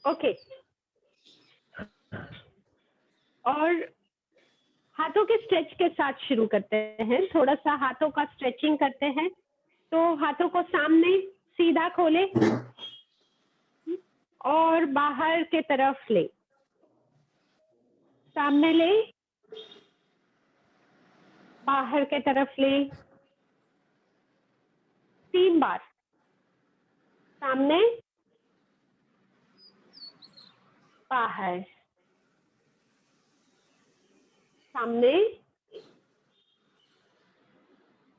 Okay. और हाथों के स्ट्रेच के साथ शुरू करते हैं। थोड़ा सा हाथों का स्ट्रेचिंग करते हैं। तो हाथों को सामने सीधा खोले और बाहर के तरफ ले, सामने ले, बाहर के तरफ ले, 3 बार। सामने, बाहर, सामने,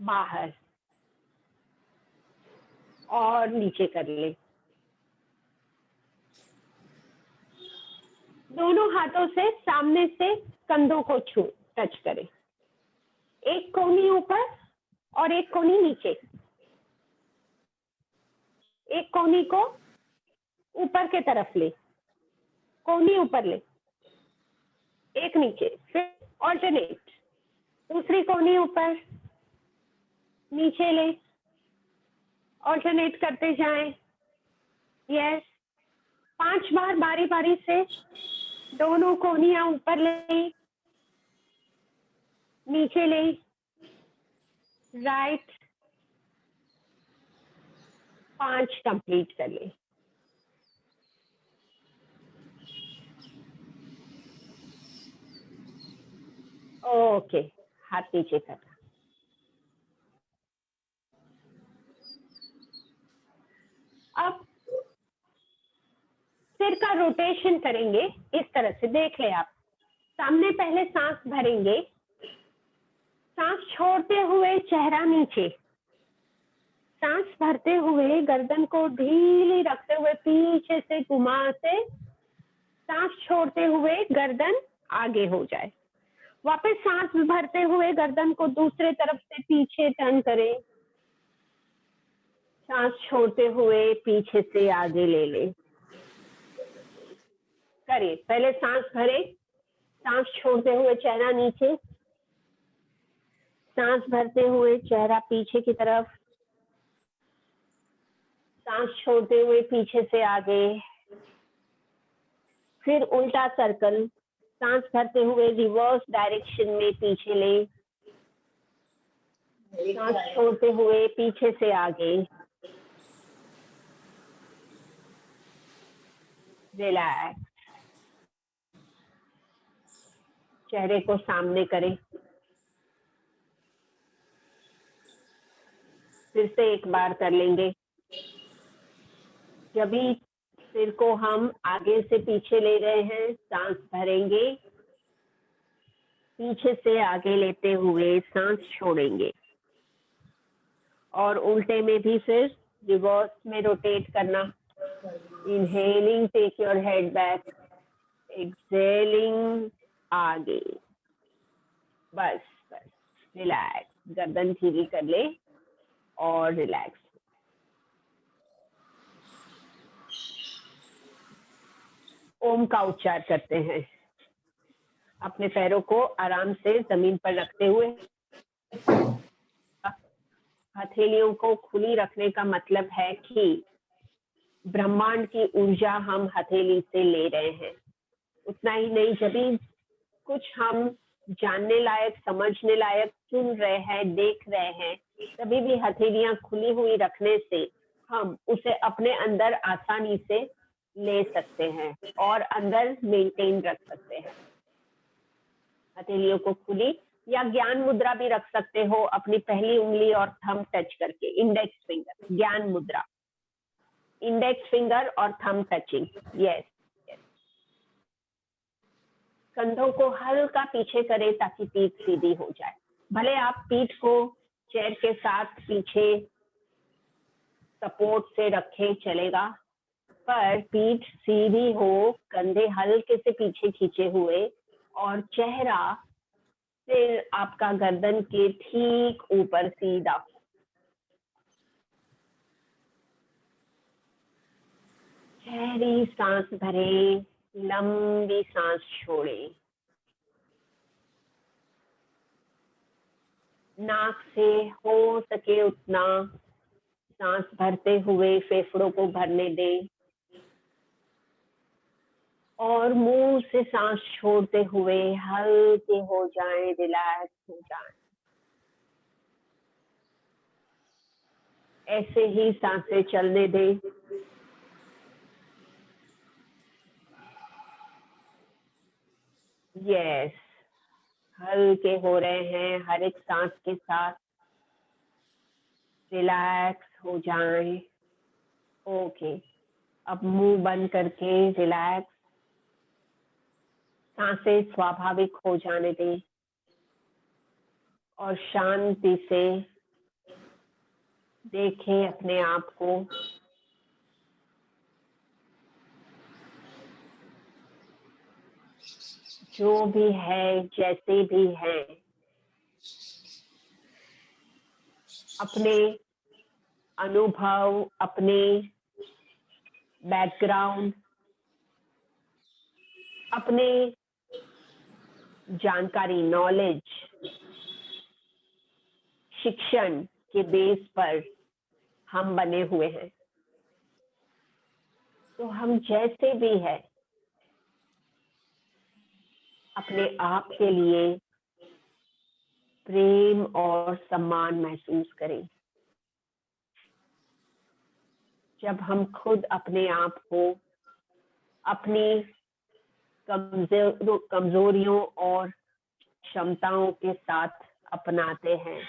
बाहर, और नीचे कर ले। दोनों हाथों से सामने से कंधों को छू टच करें। एक कोहनी ऊपर और एक कोहनी नीचे। एक कोहनी को ऊपर के तरफ ले, कोहनी ऊपर ले, एक नीचे, फिर ऑल्टरनेट। दूसरी कोहनी ऊपर, नीचे ले, ऑल्टरनेट करते जाएं। यस, 5 बार बारी बारी से दोनों कोहनियां ऊपर ले, नीचे ले, राइट। 5 कंप्लीट कर ले। ओके, हाथ नीचे कर। अब सिर का रोटेशन करेंगे इस तरह से। देख ले आप, सामने पहले सांस भरेंगे, सांस छोड़ते हुए चेहरा नीचे, सांस भरते हुए गर्दन को ढीली रखते हुए पीछे से घुमा से, सांस छोड़ते हुए गर्दन आगे हो जाए। वापस सांस भरते हुए गर्दन को दूसरे तरफ से पीछे टर्न करें, सांस छोड़ते हुए पीछे से आगे ले ले। करिए, पहले सांस भरे, सांस छोड़ते हुए चेहरा नीचे, सांस भरते हुए चेहरा पीछे की तरफ, सांस छोड़ते हुए पीछे से आगे, फिर उल्टा सर्कल, सांस भरते हुए रिवर्स डायरेक्शन में पीछे ले, सांस छोड़ते हुए पीछे से आगे, रिलैक्स। चेहरे को सामने करें। फिर से एक बार कर लेंगे। जब भी सिर को हम आगे से पीछे ले रहे हैं, सांस भरेंगे, पीछे से आगे लेते हुए सांस छोड़ेंगे, और उल्टे में भी फिर रिवर्स में रोटेट करना। Inhaling, take your head back, exhaling, आगे। बस बस, रिलैक्स। गर्दन धीरे कर ले और रिलैक्स। ओम का उच्चार करते हैं। अपने पैरों को आराम से जमीन पर रखते हुए, हथेलियों को खुली रखने का मतलब है कि ब्रह्मांड की ऊर्जा हम हथेली से ले रहे हैं। उतना ही नहीं, जब भी कुछ हम जानने लायक, समझने लायक सुन रहे हैं, देख रहे हैं, तभी भी हथेलियां खुली हुई रखने से हम उसे अपने अंदर आसानी से ले सकते हैं और अंदर मेंटेन रख सकते हैं। हथेलियों को खुली, या ज्ञान मुद्रा भी रख सकते हो, अपनी पहली उंगली और थंब टच करके, इंडेक्स फिंगर, ज्ञान मुद्रा, इंडेक्स फिंगर और थंब टचिंग। यस, कंधों को हल्का पीछे करें ताकि पीठ सीधी हो जाए। भले आप पीठ को चेयर के साथ पीछे सपोर्ट से रखें, चलेगा, पर पीठ सीधी हो, कंधे हल्के से पीछे खींचे हुए, और चेहरा फिर आपका गर्दन के ठीक ऊपर सीधा हो। गहरी सांस भरें, लंबी सांस छोड़ें। नाक से हो सके उतना सांस भरते हुए फेफड़ों को भरने दें। और मुंह से सांस छोड़ते हुए हल्के हो जाएं, रिलैक्स हो जाएं। ऐसे ही सांसें चलने दें। यस, हल्के हो रहे हैं हर एक सांस के साथ। रिलैक्स हो जाएं। ओके, अब मुंह बंद करके रिलैक्स, सांसें स्वाभाविक हो जाने दें और शांति से देखें अपने आप को। जो भी है, जैसे भी है, अपने अनुभव, अपने बैकग्राउंड, अपने जानकारी, नॉलेज, शिक्षण के बेस पर हम बने हुए हैं। तो हम जैसे भी हैं, अपने आप के लिए प्रेम और सम्मान महसूस करें। जब हम खुद अपने आप को अपनी कमजोरियों और क्षमताओं के साथ अपनाते हैं,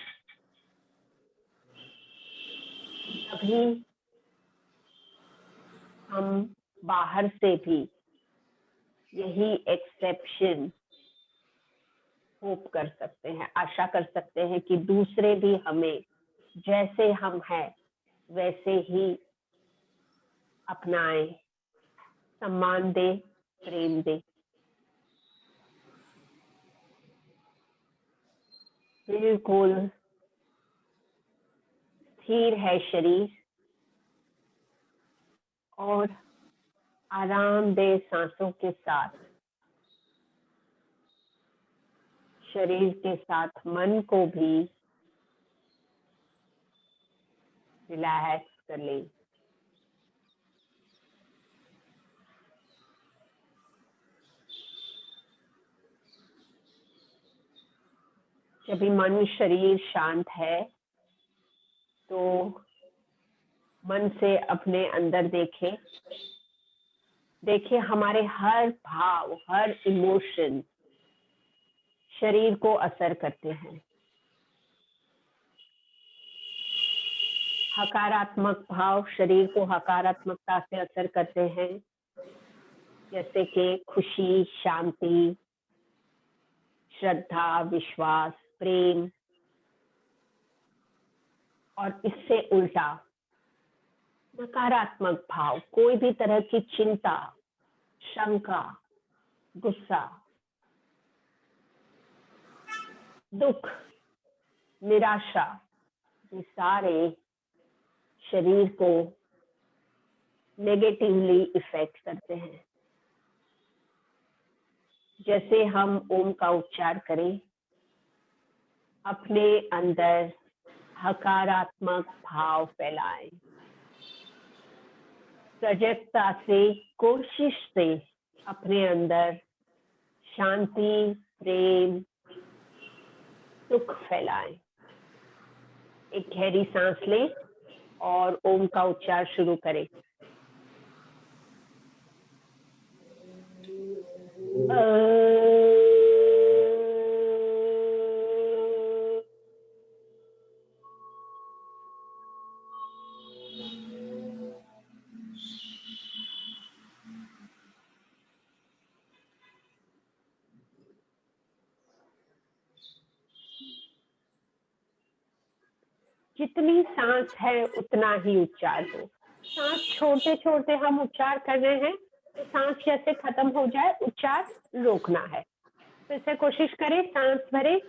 तभी हम बाहर से भी यही एक्सेप्शन होप कर सकते हैं, आशा कर सकते हैं कि दूसरे भी हमें जैसे हम हैं वैसे ही अपनाएं, सम्मान दे, प्रेम दे। बिल्कुल स्थिर है शरीर और आरामदेह सांसों के साथ शरीर के साथ मन को भी रिलैक्स कर लें। जब भी मन शरीर शांत है तो मन से अपने अंदर देखें। देखिए हमारे हर भाव, हर इमोशन शरीर को असर करते हैं। हकारात्मक भाव शरीर को हकारात्मकता से असर करते हैं, जैसे कि खुशी, शांति, श्रद्धा, विश्वास, प्रेम। और इससे उल्टा नकारात्मक भाव, कोई भी तरह की चिंता, शंका, गुस्सा, दुख, निराशा, ये सारे शरीर को नेगेटिवली इफेक्ट करते हैं। जैसे हम ओम का उच्चार करें, अपने अंदर हकारात्मक भाव फैलाएं, सजगता से, कोशिश से अपने अंदर शांति, प्रेम, सुख फैलाएं। एक गहरी सांस लें और ओम का उच्चार शुरू करें। जितनी सांस है उतना ही उच्चार हो। सांस छोड़ते छोड़ते हम उच्चार कर रहे हैं, तो सांस जैसे खत्म हो जाए उच्चार रोकना है। तो इसे कोशिश करें, सांस भरें।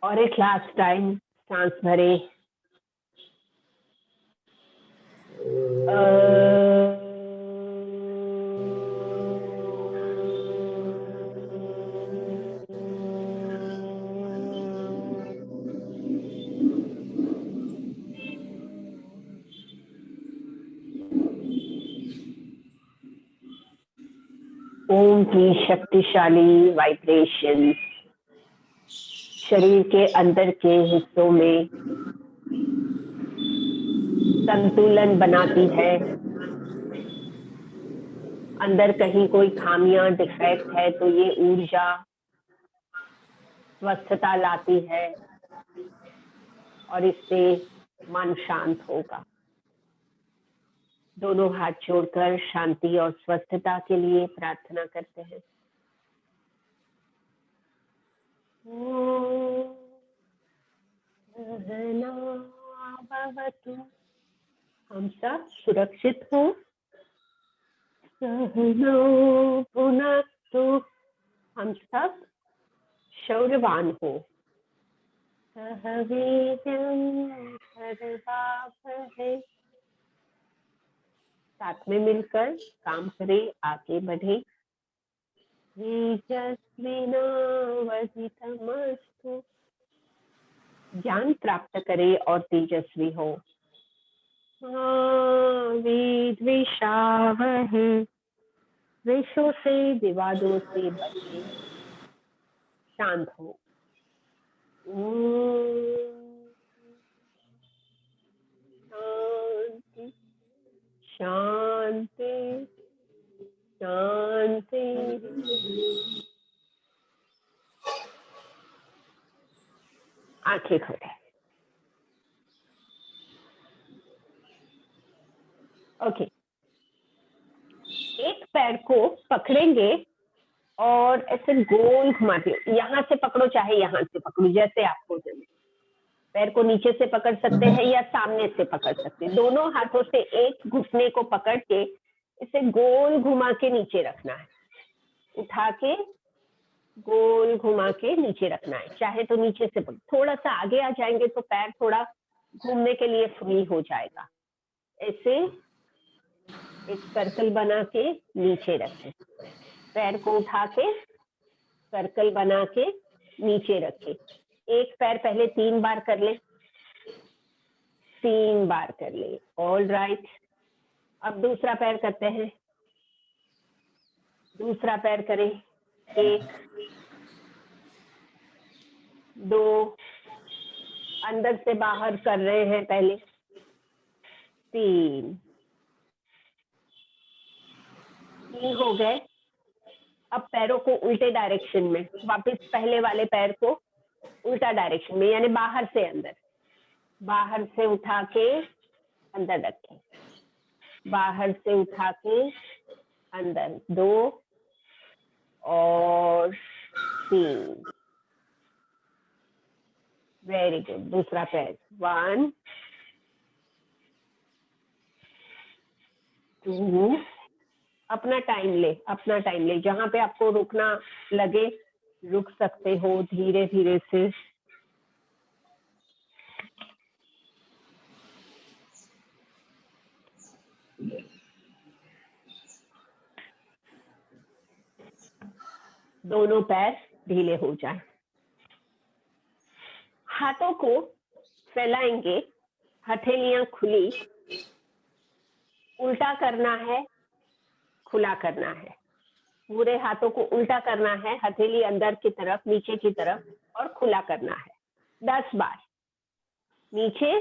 और एक लास्ट टाइम सांस भरें। ओम की शक्तिशाली वाइब्रेशन शरीर के अंदर के हिस्सों में संतुलन बनाती है। अंदर कहीं कोई खामियां डिफेक्ट है तो ये ऊर्जा स्वस्थता लाती है और इससे मन शांत होगा। दोनों हाथ जोड़कर शांति और स्वस्थता के लिए प्रार्थना करते हैं। हम सब सुरक्षित हो। सहनो भुनक्तु, हम सब शौर्यवान हो। सह वीर्यं करवावहै, साथ में मिलकर काम करें, आगे बढ़े। तेजस्विनावधीतमस्तु, ज्ञान प्राप्त करे और तेजस्वी हो। विद्विषावहै, द्वेषों से विवादों से बचे, शांत हो। शांति शांति शांति। आंखें खोले। ओके, एक पैर को पकड़ेंगे और ऐसे गोल घुमाते, यहाँ से पकड़ो चाहे यहाँ से पकड़ो, जैसे आपको जमे। पैर को नीचे से पकड़ सकते हैं या सामने से पकड़ सकते हैं। दोनों हाथों से एक घुटने को पकड़ के इसे गोल घुमा के नीचे रखना है। उठा के गोल घुमा के नीचे रखना है। चाहे तो नीचे से थोड़ा सा आगे आ जाएंगे तो पैर थोड़ा घूमने के लिए फ्री हो जाएगा। ऐसे एक सर्कल बना के नीचे रखें। पैर को उठा के सर्कल बना के नीचे रखें। एक पैर पहले 3 बार कर ले, 3 बार कर ले। All right. अब दूसरा पैर करते हैं। दूसरा पैर करें। 1 2, अंदर से बाहर कर रहे हैं पहले। 3 हो गए। अब पैरों को उल्टे डायरेक्शन में, वापस पहले वाले पैर को उल्टा डायरेक्शन में, यानी बाहर से अंदर। बाहर से उठा के अंदर रखें। बाहर से उठा के अंदर। 2 और 3। Very good. दूसरा पैर। 1 2। अपना टाइम ले, अपना टाइम ले। जहां पे आपको रुकना लगे रुक सकते हो, धीरे धीरे से। दोनों पैर ढीले हो जाए। हाथों को फैलाएंगे, हथेलियां खुली। उल्टा करना है, खुला करना है। पूरे हाथों को उल्टा करना है, हथेली अंदर की तरफ, नीचे की तरफ, और खुला करना है 10 बार। नीचे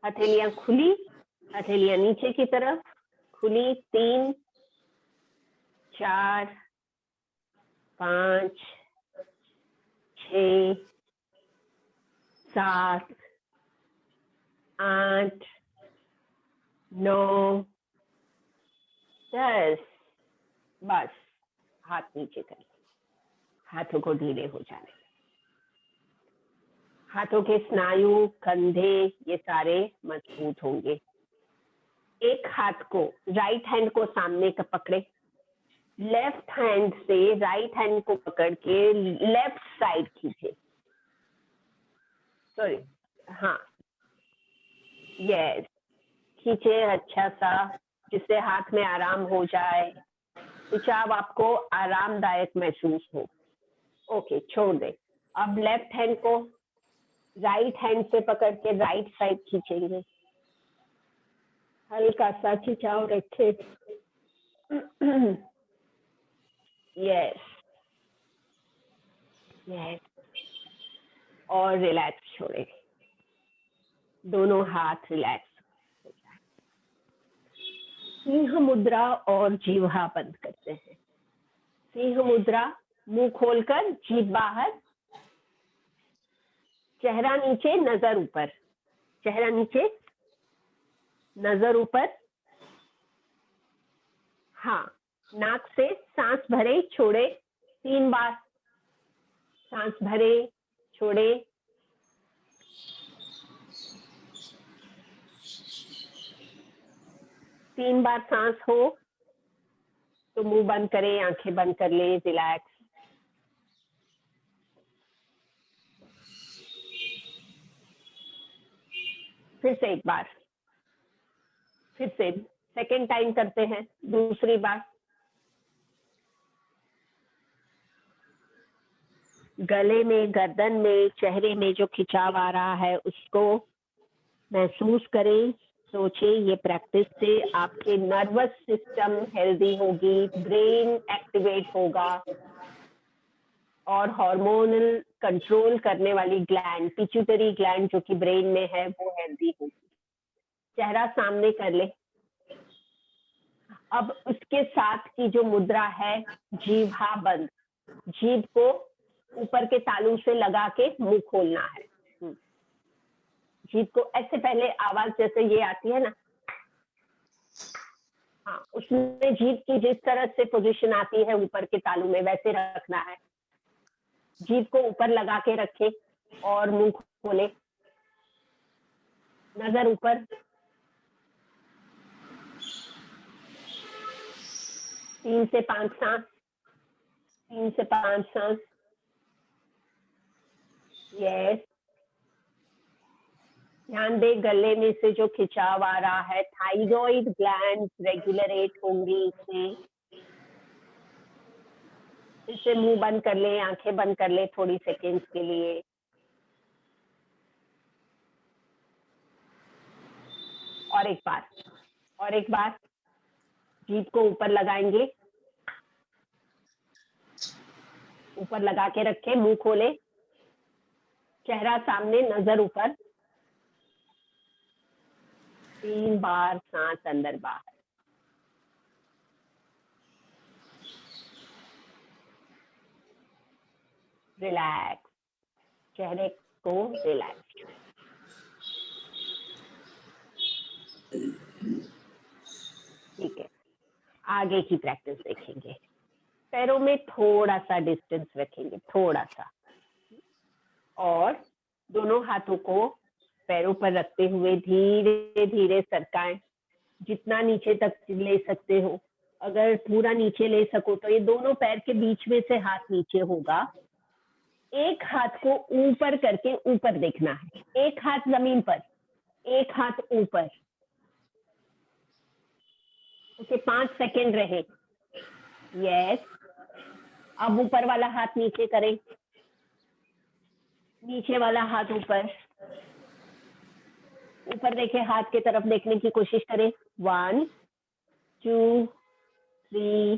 हथेलियां खुली, हथेलियां नीचे की तरफ खुली। 3 4 5 6 7 8 9 10। बस हाथ नीचे कर, हाथों को ढीले हो जाने। हाथों के स्नायु, कंधे, ये सारे मजबूत होंगे। एक हाथ को, राइट हैंड को सामने का पकड़े। लेफ्ट हैंड से राइट हैंड को पकड़ के लेफ्ट साइड खींचे। सॉरी, हाँ, यस। खींचे अच्छा सा, जिससे हाथ में आराम हो जाए, खिंचाव आपको आरामदायक महसूस हो। ओके, छोड़ दे। अब लेफ्ट हैंड को राइट हैंड से पकड़ के राइट साइड खींचेंगे, हल्का सा खिंचाव रखे। यस यस, और रिलैक्स छोड़े, दोनों हाथ रिलैक्स हो जाए। सिंह मुद्रा और जीवा बंद करते हैं। सिंह मुद्रा, मुंह खोलकर, जीभ बाहर, चेहरा नीचे, नजर ऊपर, चेहरा नीचे, नजर ऊपर। हाँ, नाक से सांस भरे छोड़े 3 बार, सांस भरे छोड़े। तीन बार सांस हो तो मुंह बंद करें, आंखें बंद कर ले, रिलैक्स। फिर से एक बार, फिर से सेकेंड टाइम करते हैं, दूसरी बार। गले में, गर्दन में, चेहरे में जो खिंचाव आ रहा है उसको महसूस करें, सोचे। ये प्रैक्टिस से आपके नर्वस सिस्टम हेल्दी होगी, ब्रेन एक्टिवेट होगा, और हार्मोनल कंट्रोल करने वाली ग्लैंड, पिट्यूटरी ग्लैंड जो कि ब्रेन में है, वो हेल्दी होगी। चेहरा सामने कर ले। अब उसके साथ की जो मुद्रा है, जीभा बंद, जीभ को ऊपर के तालू से लगा के मुंह खोलना है। जीभ को ऐसे, पहले आवाज जैसे ये आती है ना, हाँ, उसमें जीभ की जिस तरह से पोजीशन आती है ऊपर के तालू में, वैसे रखना है। जीभ को ऊपर लगा के रखे और मुंह खोले, नजर ऊपर। 3 से 5 सांस, 3 से 5 सांस। यस, ध्यान दे, गले में से जो खिंचाव आ रहा है, थायराइड ग्लैंड रेगुलेट होंगी इससे। इससे मुंह बंद कर ले, आंखें बंद कर ले थोड़ी सेकेंड्स के लिए। और एक बार, और एक बार। जीभ को ऊपर लगाएंगे, ऊपर लगा के रखे, मुंह खोले, चेहरा सामने, नजर ऊपर। 3 बार सांस अंदर बाहर। रिलैक्स, चेहरे को रिलैक्स। ठीक है, आगे की प्रैक्टिस देखेंगे। पैरों में थोड़ा सा डिस्टेंस रखेंगे, थोड़ा सा, और दोनों हाथों को पैरों पर रखते हुए धीरे धीरे सरकाएं, जितना नीचे तक ले सकते हो। अगर पूरा नीचे ले सको तो ये दोनों पैर के बीच में से हाथ नीचे होगा। एक हाथ को ऊपर करके ऊपर देखना है, एक हाथ जमीन पर, एक हाथ ऊपर। ओके, 5 सेकेंड रहे। यस, अब ऊपर वाला हाथ नीचे करें, नीचे वाला हाथ ऊपर, ऊपर देखे, हाथ की तरफ देखने की कोशिश करें। 1 2 3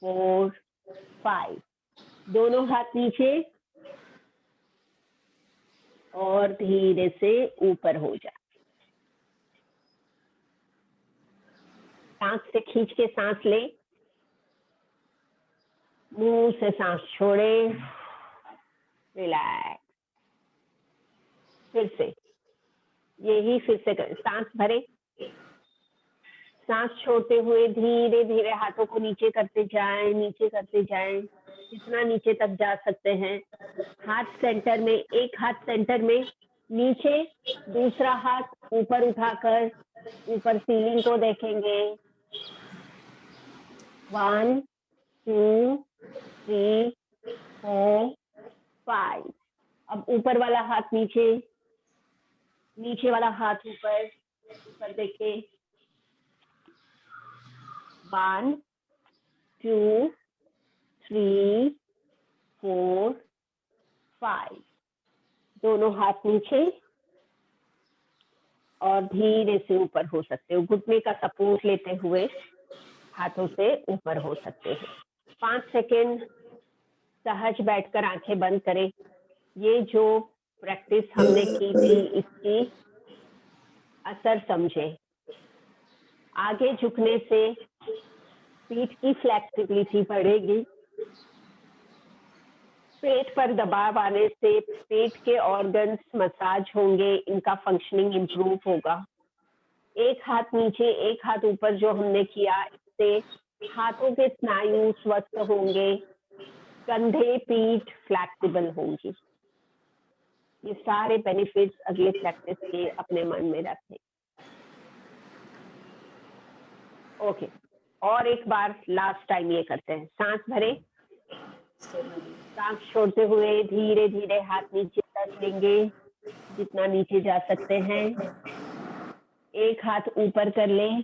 4 5, दोनों हाथ नीचे, और धीरे से ऊपर हो जाए। नाक से खींच के सांस ले, मुंह से सांस छोड़े, रिलैक्स। फिर से यही, फिर से करें, सांस भरे, सांस छोड़ते हुए धीरे धीरे हाथों को नीचे करते जाएं, नीचे करते जाएं, जितना नीचे तक जा सकते हैं। हाथ सेंटर में, एक हाथ सेंटर में नीचे, दूसरा हाथ ऊपर उठाकर ऊपर सीलिंग को देखेंगे। 1 2 3 4 5। अब ऊपर वाला हाथ नीचे, नीचे वाला हाथ ऊपर, पर देखिए 1 2 3 4 5, दोनों हाथ नीचे और धीरे से ऊपर हो सकते हो, घुटने का सपोर्ट लेते हुए हाथों से ऊपर हो सकते हैं। 5 सेकेंड सहज बैठकर आंखें बंद करें। ये जो प्रैक्टिस हमने की थी इसकी असर समझें। आगे झुकने से पीठ की फ्लेक्सिबिलिटी बढ़ेगी, पेट पर दबाव आने से पेट के ऑर्गन्स मसाज होंगे, इनका फंक्शनिंग इंप्रूव होगा। एक हाथ नीचे एक हाथ ऊपर जो हमने किया, इससे हाथों के स्नायु स्वस्थ होंगे, कंधे पीठ फ्लेक्सिबल होंगी। ये सारे बेनिफिट्स अगले प्रैक्टिस के अपने मन में रखें। ओके, और एक बार लास्ट टाइम ये करते हैं। सांस भरे, सांस छोड़ते हुए धीरे धीरे हाथ नीचे तक लेंगे, जितना नीचे जा सकते हैं। एक हाथ ऊपर कर लें,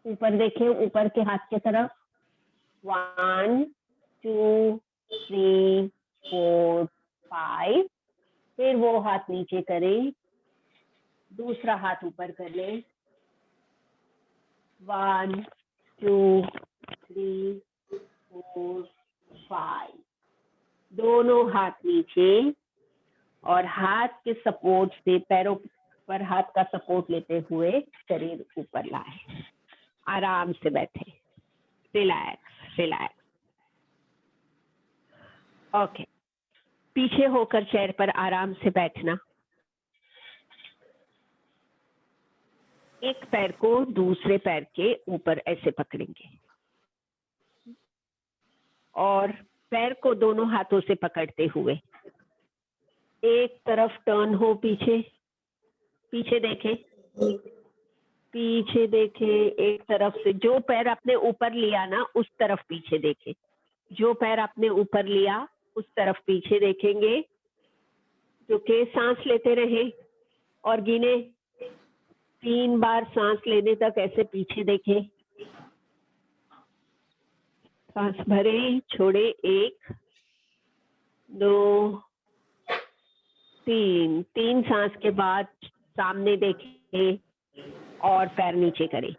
ऊपर देखें, ऊपर के हाथ की तरफ। 1 2 3 4 5, फिर वो हाथ नीचे करें, दूसरा हाथ ऊपर कर लें। 1 2 3 4 5, दोनों हाथ नीचे और हाथ के सपोर्ट से पैरों पर हाथ का सपोर्ट लेते हुए शरीर ऊपर लाए। आराम से बैठे, रिलैक्स रिलैक्स। ओके, पीछे होकर चेयर पर आराम से बैठना। एक पैर को दूसरे पैर के ऊपर ऐसे पकड़ेंगे और पैर को दोनों हाथों से पकड़ते हुए एक तरफ टर्न हो, पीछे पीछे देखें, पीछे देखें। एक तरफ से जो पैर आपने ऊपर लिया ना उस तरफ पीछे देखें, जो पैर आपने ऊपर लिया उस तरफ पीछे देखेंगे। जो के सांस लेते रहे और गिने 3 बार सांस लेने तक ऐसे पीछे देखें। सांस भरे, छोड़े, 1 2 3, 3 सांस के बाद सामने देखें और पैर नीचे करें।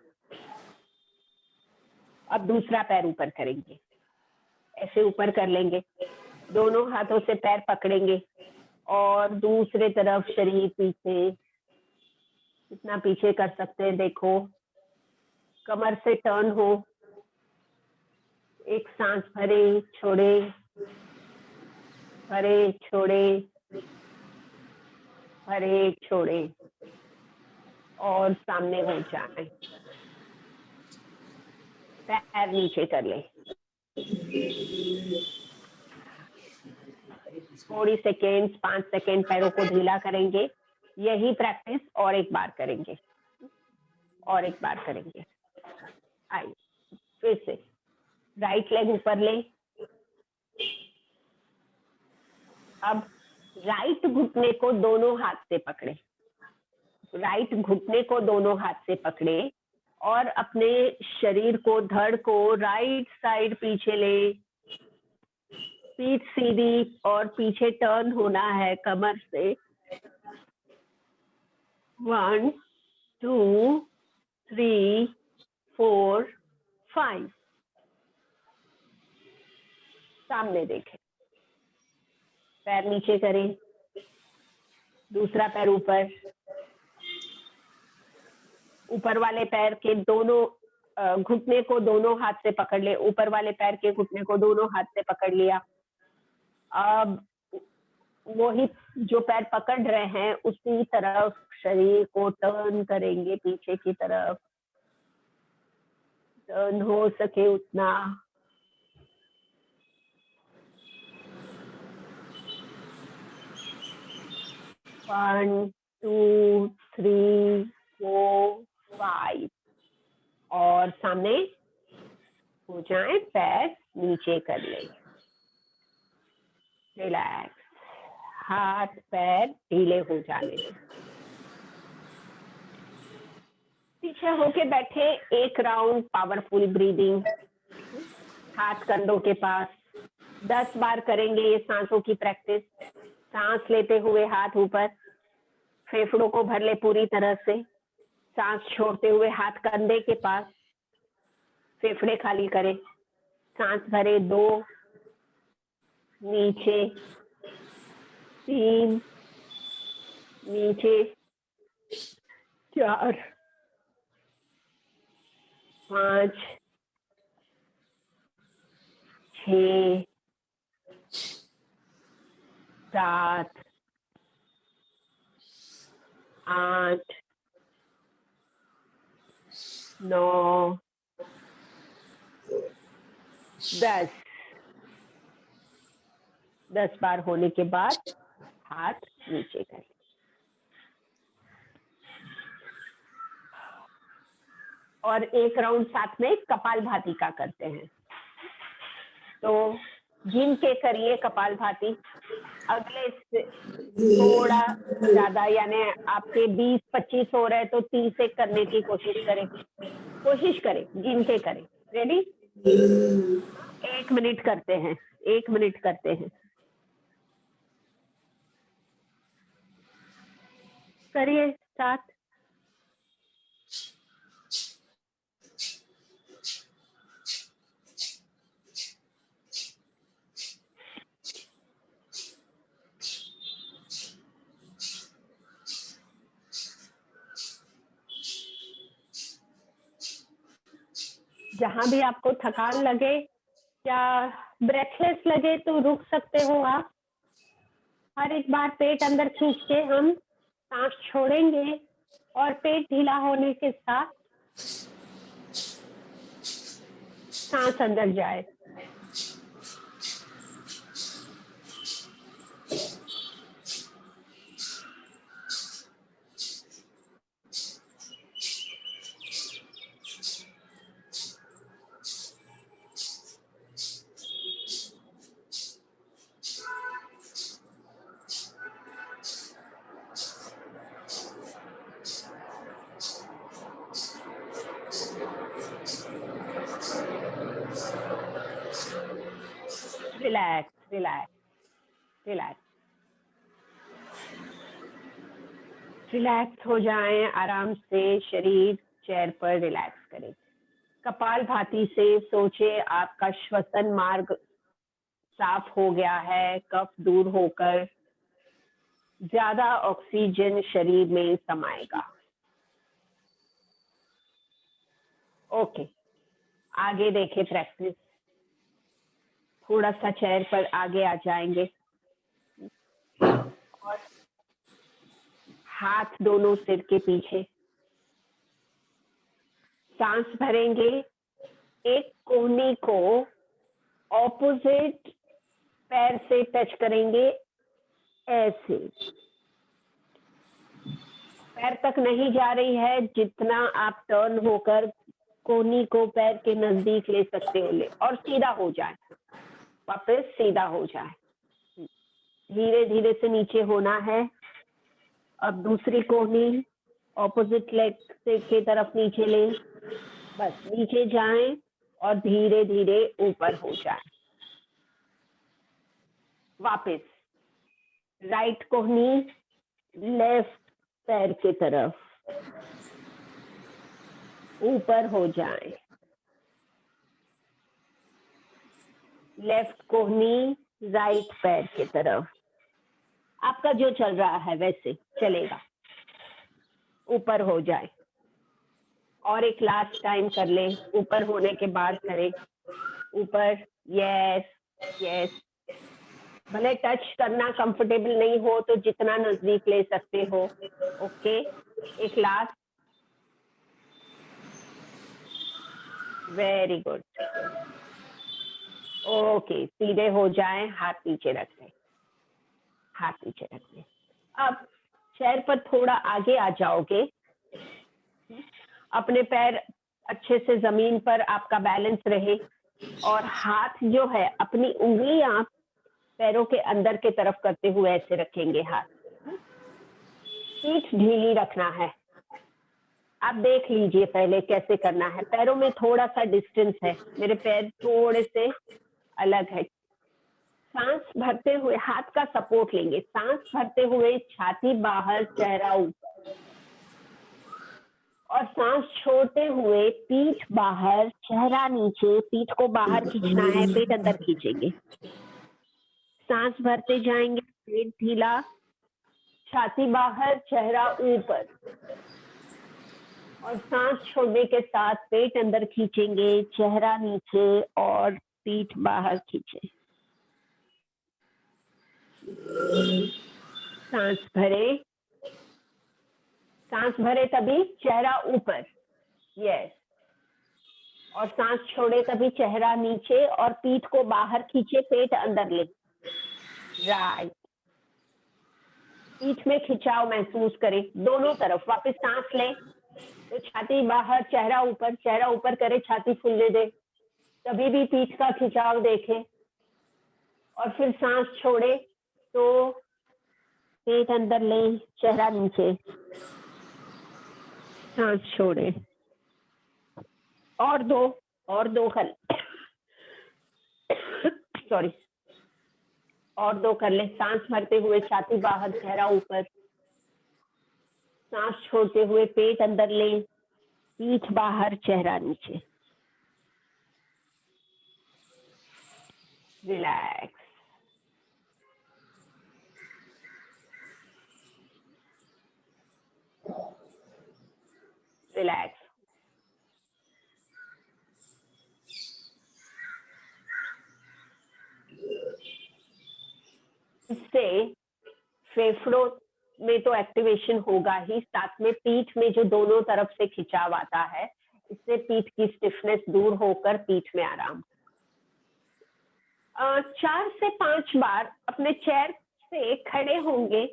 अब दूसरा पैर ऊपर करेंगे, ऐसे ऊपर कर लेंगे, दोनों हाथों से पैर पकड़ेंगे और दूसरे तरफ शरीर पीछे, कितना पीछे कर सकते हैं देखो, कमर से टर्न हो। एक सांस भरे, छोड़े, भरे, छोड़े, भरे, छोड़े और सामने हो जाए। पैर नीचे कर ले। थोड़ी सेकेंड, 5 सेकेंड पैरों को ढीला करेंगे। यही प्रैक्टिस और एक बार करेंगे, और एक बार करेंगे। आइए फिर से राइट लेग ऊपर ले। अब राइट घुटने को दोनों हाथ से पकड़े, राइट घुटने को दोनों हाथ से पकड़े और अपने शरीर को, धड़ को राइट साइड पीछे ले। पीठ सीधी और पीछे टर्न होना है कमर से। 1 2 3 4 5, सामने देखें, पैर नीचे करें, दूसरा पैर ऊपर, ऊपर वाले पैर के दोनों घुटने को दोनों हाथ से पकड़ ले, ऊपर वाले पैर के घुटने को दोनों हाथ से पकड़ लिया। अब वही जो पैर पकड़ रहे हैं उसी तरफ शरीर को टर्न करेंगे, पीछे की तरफ टर्न हो सके उतना। वन टू थ्री फोर 5 और सामने हो जाए, पैर नीचे कर ले, रिलैक्स, हाथ पैर ढीले हो जाने दें। पीछे होके बैठे, एक राउंड पावरफुल ब्रीदिंग, हाथ कंधों के पास। 10 बार करेंगे ये सांसों की प्रैक्टिस। सांस लेते हुए हाथ ऊपर, फेफड़ों को भर ले पूरी तरह से। सांस छोड़ते हुए हाथ कंधे के पास, फेफड़े खाली करें। सांस भरे 2, नीचे 3, नीचे 4, 5, 6, 7, 8, 9, 10। 10 बार होने के बाद हाथ नीचे करें। और एक राउंड साथ में कपालभाति का करते हैं। तो गिन के करिए कपालभाति। अगले से थोड़ा ज्यादा, यानी आपके 20-25 हो रहे हैं तो 30 एक करने की कोशिश करें। गिन के करें। रेडी? 1 मिनट करते हैं, 1 मिनट करते हैं। करिए स्टार्ट। जहां भी आपको थकान लगे या ब्रेथलेस लगे तो रुक सकते हो आप। हर एक बार पेट अंदर खींच के हम सांस छोड़ेंगे और पेट ढीला होने के साथ सांस अंदर जाए। Relax, relax, relax. रिलैक्स हो जाएं आराम से। शरीर चेयर पर रिलैक्स करें। कपालभाति से सोचे आपका श्वसन मार्ग साफ हो गया है, कफ दूर होकर ज्यादा ऑक्सीजन शरीर में समाएगा। ओके, आगे देखें प्रैक्टिस। थोड़ा सा चेयर पर आगे आ जाएंगे और हाथ दोनों सिर के पीछे। सांस भरेंगे, एक कोहनी को ऑपोजिट पैर से टच करेंगे, ऐसे। पैर तक नहीं जा रही है, जितना आप टर्न होकर कोहनी को पैर के नजदीक ले सकते हो ले, और सीधा हो जाए, वापस सीधा हो जाए। धीरे धीरे से नीचे होना है। अब दूसरी कोहनी ऑपोजिट लेग से की तरफ नीचे ले, बस नीचे जाएं और धीरे धीरे ऊपर हो जाए। वापस राइट कोहनी लेफ्ट पैर की तरफ ऊपर हो जाए। लेफ्ट कोहनी राइट पैर की तरफ। आपका जो चल रहा है वैसे चलेगा, ऊपर हो जाए। और एक लास्ट टाइम कर ले, ऊपर होने के बाद करें। ऊपर, यस यस। भले टच करना कंफर्टेबल नहीं हो तो जितना नजदीक ले सकते हो। ओके, एक लास्ट। Very good. ओके, सीधे हो जाएं, हाथ नीचे रख लें, हाथ नीचे रख लें। अब चेयर पर थोड़ा आगे आ जाओगे। अपने पैर अच्छे से जमीन पर आपका बैलेंस रहे, और हाथ जो है अपनी उंगली आप पैरों के अंदर के तरफ करते हुए ऐसे रखेंगे हाथ। पीठ ढीली रखना है। आप देख लीजिए पहले कैसे करना है। पैरों में थोड़ा सा डिस्टेंस है, मेरे पैर थोड़े से अलग है। सांस भरते हुए हाथ का सपोर्ट लेंगे, सांस भरते हुए छाती बाहर, चेहरा ऊपर, और सांस छोड़ते हुए पीठ बाहर, चेहरा नीचे। पीठ को बाहर खींचना है, पेट अंदर खींचेंगे। सांस भरते जाएंगे, पेट ढीला, छाती बाहर, चेहरा ऊपर, और सांस छोड़ने के साथ पेट अंदर खींचेंगे, चेहरा नीचे और पीठ बाहर खींचे। सांस भरे, सांस भरे तभी चेहरा ऊपर, यस, और सांस छोड़े तभी चेहरा नीचे और पीठ को बाहर खींचे, पेट अंदर ले, राइट। पीठ में खिंचाव महसूस करें दोनों तरफ। वापस सांस लें तो छाती बाहर, चेहरा ऊपर, चेहरा ऊपर करे, छाती फूलने दे, कभी भी पीठ का खिंचाव देखें। और फिर सांस छोड़े तो पेट अंदर ले, चेहरा नीचे, सांस छोड़े। और दो कर सॉरी, और दो कर ले। सांस भरते हुए छाती बाहर, चेहरा ऊपर, सांस छोड़ते हुए पेट अंदर ले, पीठ बाहर, चेहरा नीचे, रिलैक्स। रिलैक्स। इससे फेफड़ों में तो एक्टिवेशन होगा ही, साथ में पीठ में जो दोनों तरफ से खिंचाव आता है, इससे पीठ की स्टिफनेस दूर होकर पीठ में आराम। 4 से 5 बार अपने चेयर से खड़े होंगे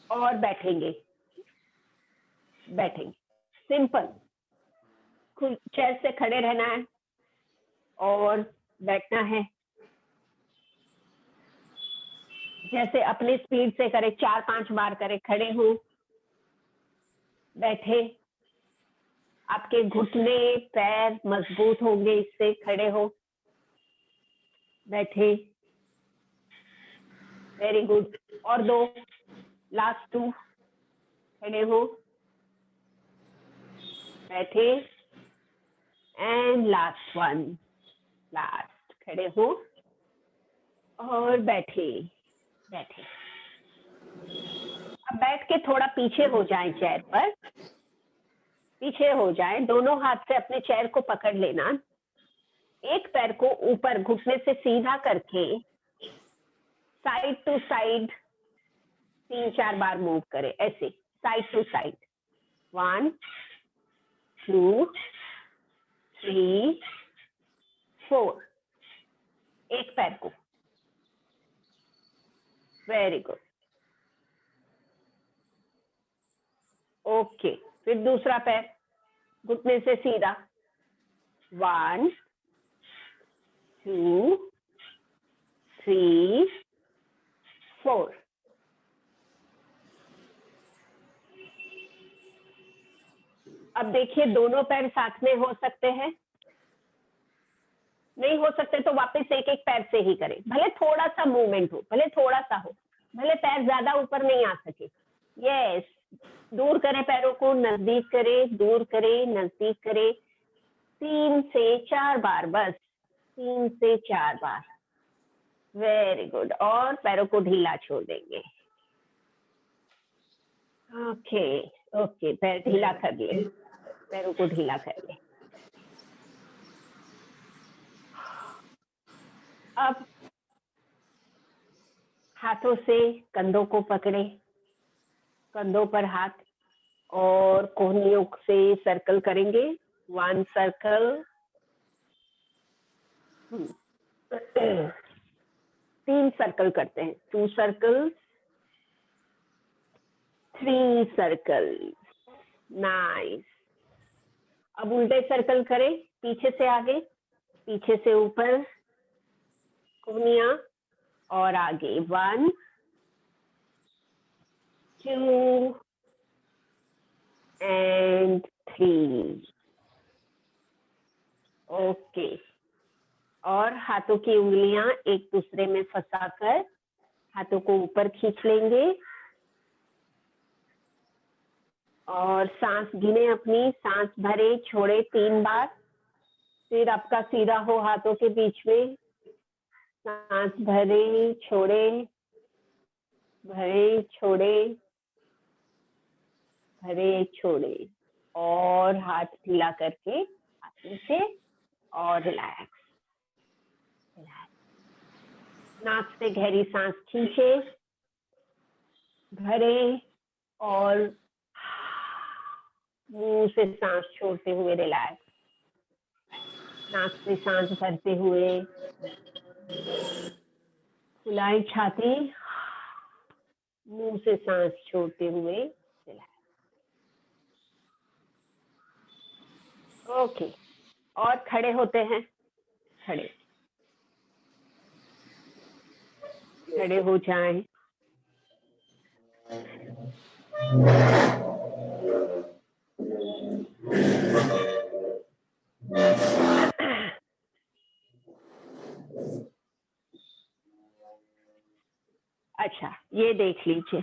और बैठेंगे। सिंपल, चेयर से खड़े रहना है और बैठना है। जैसे अपनी स्पीड से करें, 4-5 बार करें। खड़े हो, बैठे, आपके घुटने पैर मजबूत होंगे इससे। खड़े हो, बैठे, वेरी गुड। और 2, लास्ट 2, खड़े हो, बैठे, एंड लास्ट 1, लास्ट, खड़े हो और बैठे। अब बैठ के थोड़ा पीछे हो जाएं, चेयर पर पीछे हो जाएं। दोनों हाथ से अपने चेयर को पकड़ लेना। एक पैर को ऊपर घुटने से सीधा करके साइड टू साइड 3-4 बार मूव करें, ऐसे साइड टू साइड। 1 2 3 4, एक पैर को, वेरी गुड। ओके, फिर दूसरा पैर घुटने से सीधा। 1 2 3 4। अब देखिए, दोनों पैर साथ में हो सकते हैं, नहीं हो सकते तो वापस एक एक पैर से ही करें। भले थोड़ा सा मूवमेंट हो, भले थोड़ा सा हो, भले पैर ज्यादा ऊपर नहीं आ सके। यस, दूर करें पैरों को, नजदीक करें, दूर करें, नजदीक करें। 3 से 4 बार, बस 3 से 4 बार, वेरी गुड। और पैरों को ढीला छोड़ देंगे। ओके ओके, पैर ढीला कर ले, पैरों को ढीला कर ले। अब हाथों से कंधों को पकड़े, कंधों पर हाथ, और कोहनियों से सर्कल करेंगे। 1 सर्कल, 3 सर्कल करते हैं। 2 सर्कल, 3 सर्कल, नाइस। अब उल्टे सर्कल करें, पीछे से आगे, पीछे से ऊपर, कोहनियां, और आगे। 1 2 and 3. ओके, और हाथों की उंगलियां एक दूसरे में फंसाकर हाथों को ऊपर खींच लेंगे और सांस गिने अपनी, सांस भरे छोड़े 3 बार। सिर आपका सीधा हो हाथों के बीच में, सांस भरे छोड़े, भरे छोड़े, भरे छोड़े, और हाथ ढीला करके हाथ नीचे और रिलैक्स। नाक से गहरी सांस खींचे, भरे और मुंह से सांस छोड़ते हुए रिलैक्स। नाक से सांस भरते हुए फुलाई छाती, मुंह से सांस छोड़ते हुए रिलैक्स। ओके, और खड़े होते हैं, खड़े हो जाएं। अच्छा, ये देख लीजिए,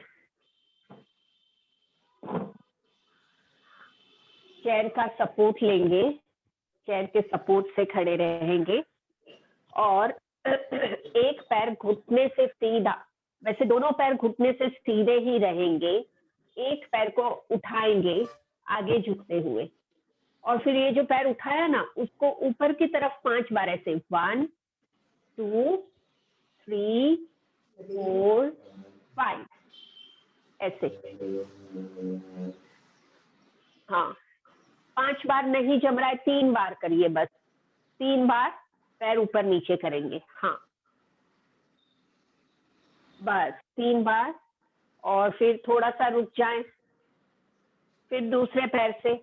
चेयर का सपोर्ट लेंगे, चेयर के सपोर्ट से खड़े रहेंगे और एक पैर घुटने से सीधा, वैसे दोनों पैर घुटने से सीधे ही रहेंगे, एक पैर को उठाएंगे आगे झुकते हुए, और फिर ये जो पैर उठाया ना उसको ऊपर की तरफ 5 बार ऐसे, 1 2 3 4 5 ऐसे। हाँ, 5 बार नहीं जम रहा है, 3 बार करिए बस, 3 बार पैर ऊपर नीचे करेंगे। हाँ, बस 3 बार, और फिर थोड़ा सा रुक जाएं, फिर दूसरे पैर से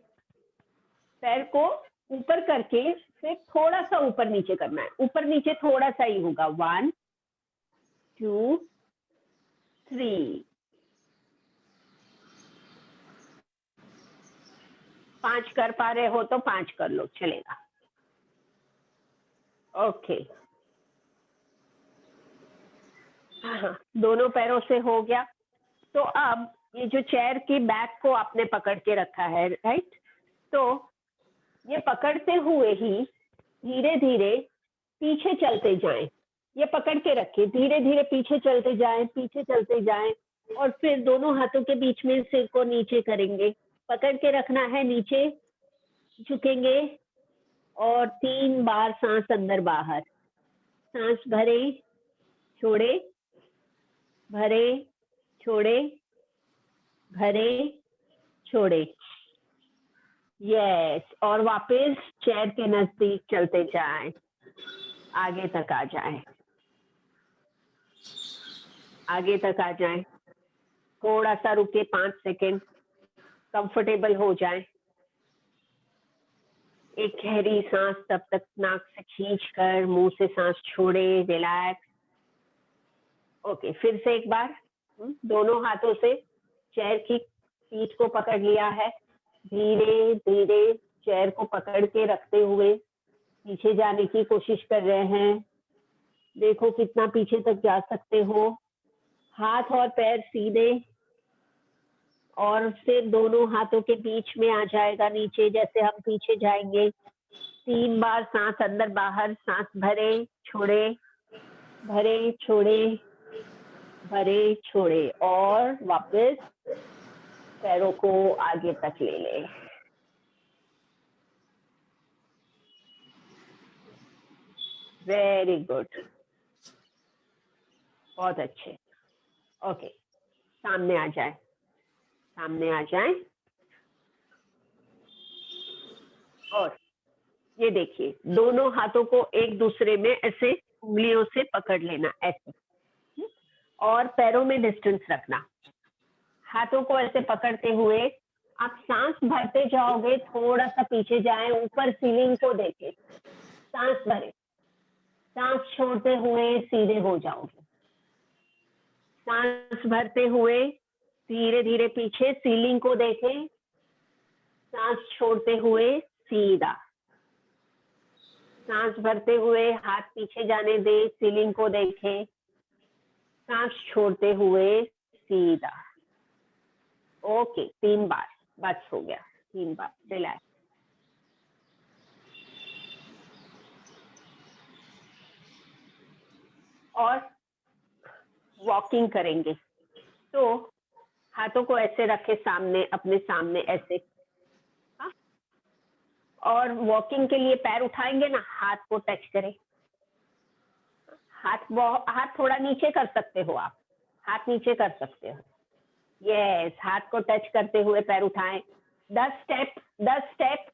पैर को ऊपर करके फिर थोड़ा सा ऊपर नीचे करना है, ऊपर नीचे थोड़ा सा ही होगा, 1 2 3 5 कर पा रहे हो तो 5 कर लो, चलेगा। ओके, हाँ, दोनों पैरों से हो गया। तो अब ये जो चेयर की बैक को आपने पकड़ के रखा है, राइट, तो ये पकड़ते हुए ही धीरे धीरे पीछे चलते जाएं, ये पकड़ के रखिए, धीरे धीरे पीछे चलते जाएं, पीछे चलते जाएं, और फिर दोनों हाथों के बीच में सिर को नीचे करेंगे, पकड़ के रखना है, नीचे झुकेंगे और 3 बार सांस अंदर बाहर, सांस भरे छोड़े, भरे छोड़े, भरे छोड़े। यस, और वापस चेयर के नजदीक चलते जाएं, आगे तक आ जाएं, आगे तक आ जाएं, थोड़ा सा रुके 5 सेकेंड, कंफर्टेबल हो जाएं। एक गहरी सांस तब तक नाक से खींचकर मुंह से सांस छोड़े, रिलैक्स। ओके, फिर से एक बार, दोनों हाथों से चेयर की पीठ को पकड़ लिया है, धीरे धीरे चेयर को पकड़ के रखते हुए पीछे जाने की कोशिश कर रहे हैं, देखो कितना पीछे तक जा सकते हो, हाथ और पैर सीधे, और सिर दोनों हाथों के बीच में आ जाएगा नीचे, जैसे हम पीछे जाएंगे। 3 बार सांस अंदर बाहर, सांस भरे छोड़े, भरे छोड़े, भरे छोड़े, और वापस पैरों को आगे तक ले ले। वेरी गुड, बहुत अच्छे। ओके, सामने आ जाए, सामने आ जाए, और ये देखिए, दोनों हाथों को एक दूसरे में ऐसे उंगलियों से पकड़ लेना, ऐसे, और पैरों में डिस्टेंस रखना, हाथों को ऐसे पकड़ते हुए आप सांस भरते जाओगे, थोड़ा सा पीछे जाएं, ऊपर सीलिंग को देखें, सांस भरे, सांस छोड़ते हुए सीधे हो जाओगे, सांस भरते हुए धीरे धीरे पीछे सीलिंग को देखें, सांस छोड़ते हुए सीधा, सांस भरते हुए हाथ पीछे जाने दे, सीलिंग को देखें, सांस छोड़ते हुए सीधा। ओके, 3 बार, बस हो गया, 3 बार, रिलैक्स। और वॉकिंग करेंगे, तो हाथों को ऐसे रखे सामने, अपने सामने ऐसे, हाँ? और वॉकिंग के लिए पैर उठाएंगे ना, हाथ को टच करें, हाथ थोड़ा नीचे कर सकते हो आप, हाथ नीचे कर सकते हो, यस, हाथ को टच करते हुए पैर उठाएं। 10 step,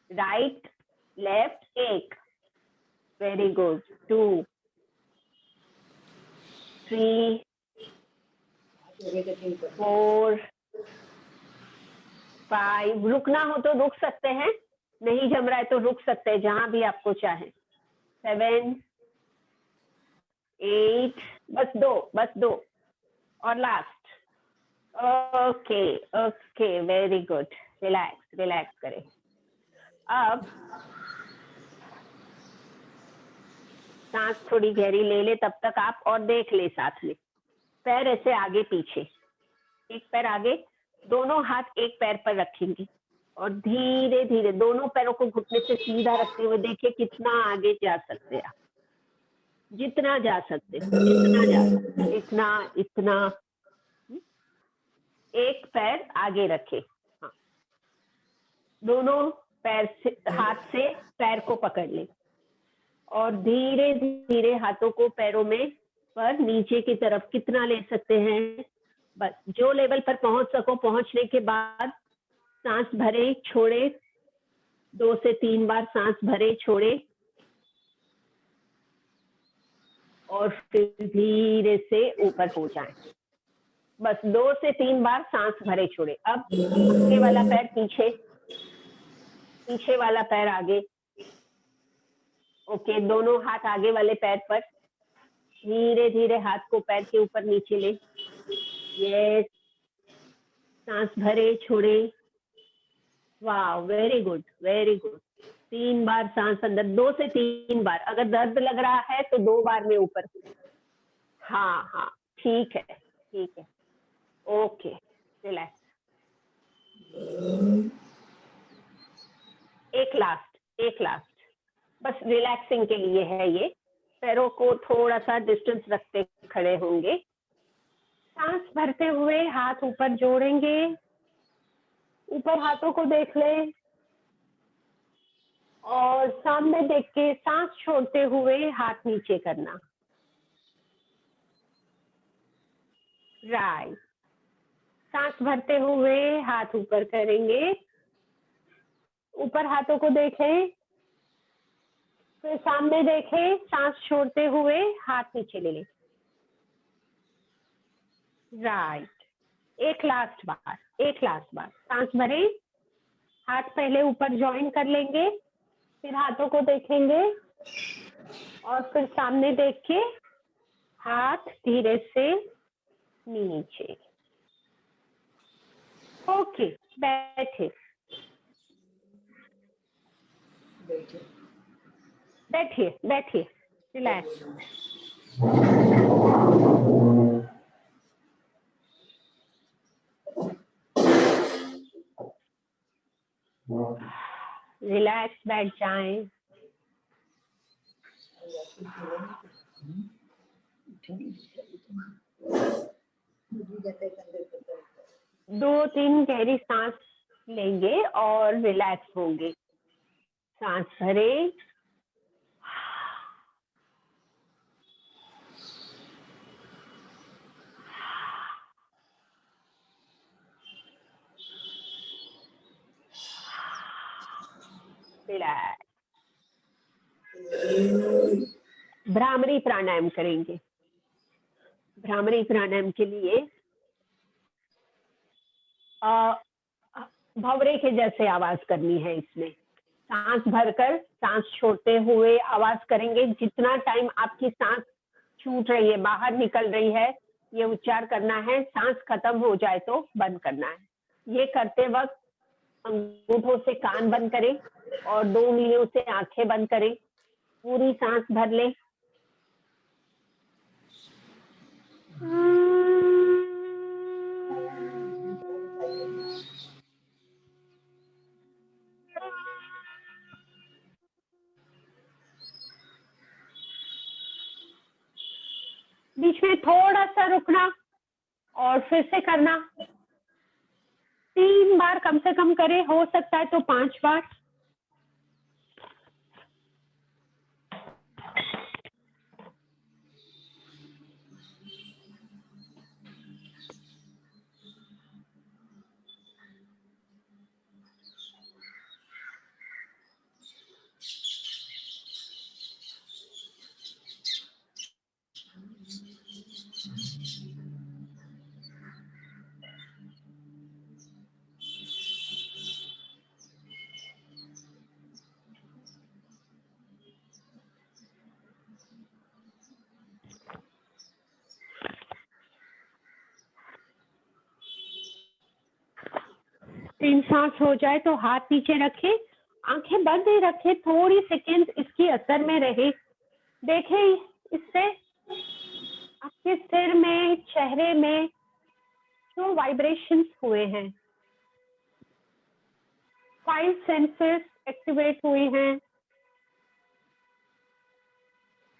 right left, 1, very good, 2, 3, 4, 5, रुकना हो तो रुक सकते हैं, नहीं जम रहा है तो रुक सकते हैं, जहां भी आपको चाहे। 7, 8, बस दो, और last. Okay okay, very good, relax करें। अब सांस थोड़ी गहरी ले ले, तब तक आप और देख ले साथ में, पैर ऐसे आगे पीछे, एक पैर आगे, दोनों हाथ एक पैर पर रखेंगे और धीरे धीरे दोनों पैरों को घुटने से सीधा रखते हुए देखिए कितना आगे जा सकते हैं आप, जितना जा सकते हो, जितना जा सकते, इतना, एक पैर आगे रखे, हाँ, दोनों पैर से, हाथ से पैर को पकड़ ले और धीरे धीरे हाथों को पैरों में पर नीचे की तरफ कितना ले सकते हैं, बस जो लेवल पर पहुंच सको, पहुंचने के बाद सांस भरे छोड़े, 2 से 3 बार सांस भरे छोड़े और फिर धीरे से ऊपर हो जाए, बस 2 से 3 बार सांस भरे छोड़े। अब आगे वाला पैर पीछे, पीछे वाला पैर आगे, ओके, दोनों हाथ आगे वाले पैर पर, धीरे धीरे हाथ को पैर के ऊपर नीचे ले, यस, सांस भरे छोड़े, वाह, वेरी गुड, 3 बार सांस अंदर, 2 से 3 बार, अगर दर्द लग रहा है तो 2 बार में ऊपर, हाँ, ठीक है, ओके, रिलैक्स। एक लास्ट, बस रिलैक्सिंग के लिए है ये, पैरों को थोड़ा सा डिस्टेंस रखते खड़े होंगे, सांस भरते हुए हाथ ऊपर जोड़ेंगे, ऊपर हाथों को देख ले और सामने देख के सांस छोड़ते हुए हाथ नीचे करना, राइट, सांस भरते हुए हाथ ऊपर करेंगे, ऊपर हाथों को देखें, फिर सामने देखें, सांस छोड़ते हुए हाथ नीचे ले लें, राइट, एक लास्ट बार सांस भरे, हाथ पहले ऊपर ज्वाइन कर लेंगे, फिर हाथों को देखेंगे और फिर सामने देख के हाथ धीरे से नीचे, ओके, बैठिए, रिलैक्स, बैठ जाएं, दो तीन गहरी सांस लेंगे और रिलैक्स होंगे, सांस भरे, रिलैक्स, भ्रामरी प्राणायाम करेंगे, भ्रामरी प्राणायाम के लिए भंवरे के जैसे आवाज करनी है, इसमें सांस भरकर सांस छोड़ते हुए आवाज करेंगे, जितना टाइम आपकी सांस छूट रही है, बाहर निकल रही है, ये उच्चार करना है, सांस खत्म हो जाए तो बंद करना है, ये करते वक्त अंगूठों से कान बंद करें और 2 उंगलियों से आंखें बंद करें। पूरी सांस भर लें। बीच में थोड़ा सा रुकना और फिर से करना। 3 बार कम से कम करें, हो सकता है तो 5 बार। तीन सांस हो जाए तो हाथ नीचे रखें, आंखें बंद ही रखें, थोड़ी सेकेंड इसकी असर में रहे। देखें इससे आपके सिर में, चेहरे में जो वाइब्रेशंस हुए हैं, 5 सेंसेस एक्टिवेट हुए हैं,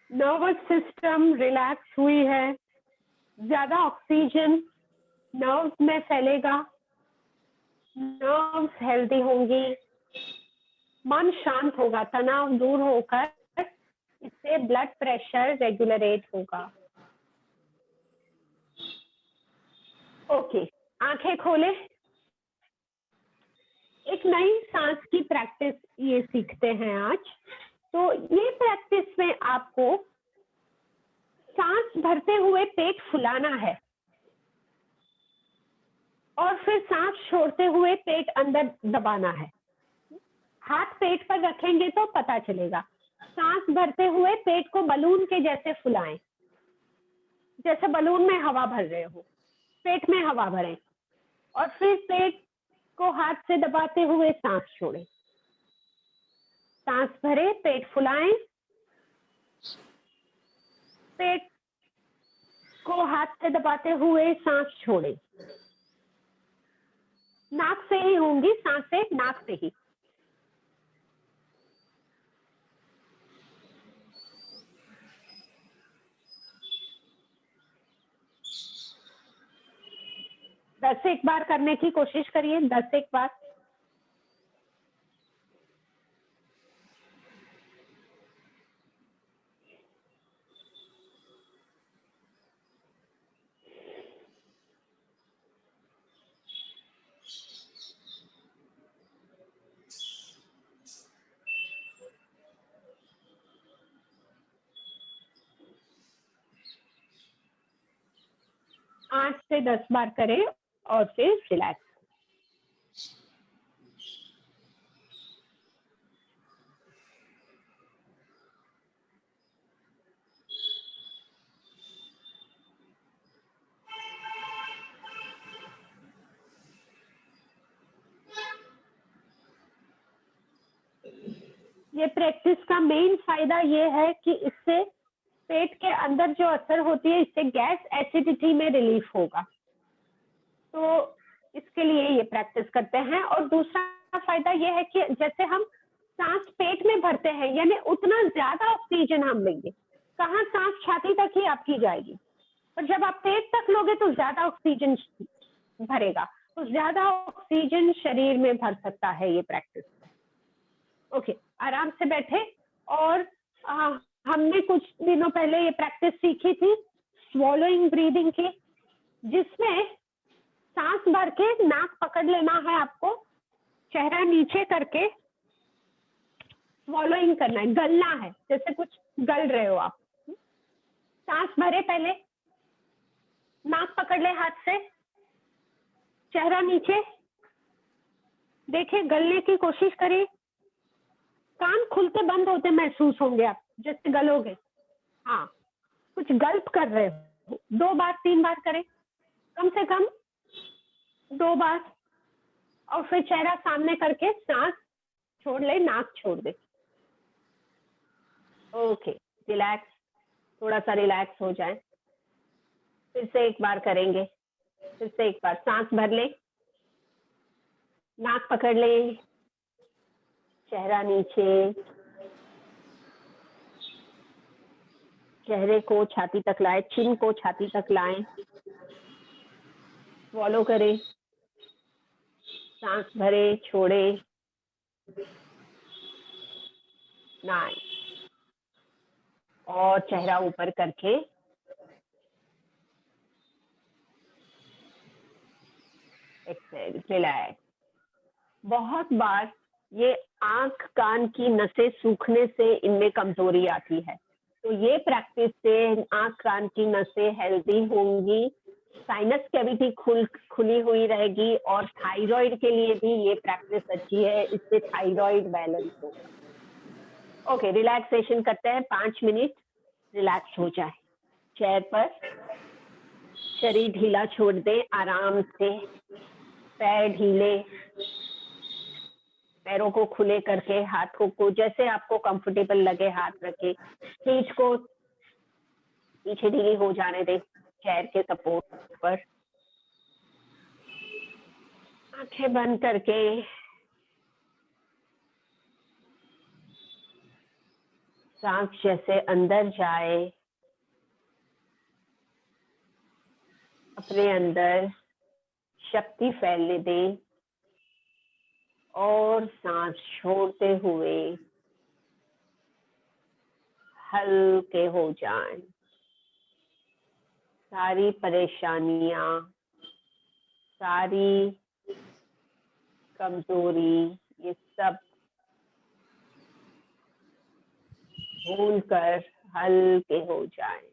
नर्वस सिस्टम रिलैक्स हुई है, ज्यादा ऑक्सीजन नर्व्स में फैलेगा, नर्व्स हेल्दी होंगी, मन शांत होगा, तनाव दूर होकर इससे ब्लड प्रेशर रेगुलेट होगा। ओके, आंखें खोले। एक नई सांस की प्रैक्टिस ये सीखते हैं आज। तो ये प्रैक्टिस में आपको सांस भरते हुए पेट फुलाना है और फिर सांस छोड़ते हुए पेट अंदर दबाना है। हाथ पेट पर रखेंगे तो पता चलेगा। सांस भरते हुए पेट को बलून के जैसे फुलाएं, जैसे बलून में हवा भर रहे हो, पेट में हवा भरें और फिर पेट को हाथ से दबाते हुए सांस छोड़ें। सांस भरे, पेट फुलाएं, पेट को हाथ से दबाते हुए सांस छोड़ें। नाक से ही होंगी सांसें, नाक से ही। दस एक बार करने की कोशिश करिए, 10 एक बार। आठ से 10 बार करें और फिर रिलैक्स। ये प्रैक्टिस का मेन फायदा ये है कि इससे पेट के अंदर जो असर होती है, इससे गैस एसिडिटी में रिलीफ होगा। तो इसके लिए ये प्रैक्टिस करते हैं। और दूसरा फायदा ये है कि जैसे हम सांस पेट में भरते हैं, यानी उतना ज्यादा ऑक्सीजन हम लेंगे। कहाँ सांस छाती तक ही आपकी जाएगी, और जब आप पेट तक लोगे तो ज्यादा ऑक्सीजन भरेगा, तो ज्यादा ऑक्सीजन शरीर में भर सकता है ये प्रैक्टिस। ओके, आराम से बैठे। और हमने कुछ दिनों पहले ये प्रैक्टिस सीखी थी स्वॉलोइंग ब्रीदिंग की, जिसमें सांस भर के नाक पकड़ लेना है आपको, चेहरा नीचे करके स्वॉलोइंग करना है, गलना है, जैसे कुछ गल रहे हो आप। सांस भरे, पहले नाक पकड़ ले हाथ से, चेहरा नीचे, देखे, गलने की कोशिश करें। कान खुलते बंद होते महसूस होंगे आप जैसे गलोगे। हाँ, कुछ गल्प कर रहे हो। 2 बार 3 बार करें, कम से कम 2 बार। और फिर चेहरा सामने करके सांस छोड़ ले, नाक छोड़ दे। ओके, रिलैक्स, थोड़ा सा रिलैक्स हो जाए। फिर से एक बार करेंगे, फिर से एक बार सांस भर ले, नाक पकड़ ले, चेहरा नीचे, चेहरे को छाती तक लाए, चिन को छाती तक लाएं, फॉलो करें, सांस भरे, छोड़े, नाइस, और चेहरा ऊपर करके एक्सेल, रिलैक्स। बहुत बार ये आंख कान की नसें सूखने से इनमें कमजोरी आती है, तो ये प्रैक्टिस से आंख कान की नसें हेल्दी होंगी, साइनस कैविटी खुली हुई रहेगी, और थायराइड के लिए भी ये प्रैक्टिस अच्छी है, इससे थायराइड बैलेंस होगा। ओके, रिलैक्सेशन करते हैं, 5 मिनट रिलैक्स हो जाए। चेयर पर शरीर ढीला छोड़ दे, आराम से पैर ढीले, पैरों को खुले करके, हाथों को जैसे आपको कंफर्टेबल लगे हाथ रखे, पीठ को पीछे ढीली हो जाने दे चेयर के सपोर्ट पर। आंखें बंद करके सांस जैसे अंदर जाए, अपने अंदर शक्ति फैलने दे, और सांस छोड़ते हुए हल्के हो जाएं। सारी परेशानियां, सारी कमजोरी, ये सब भूल कर हल्के हो जाएं।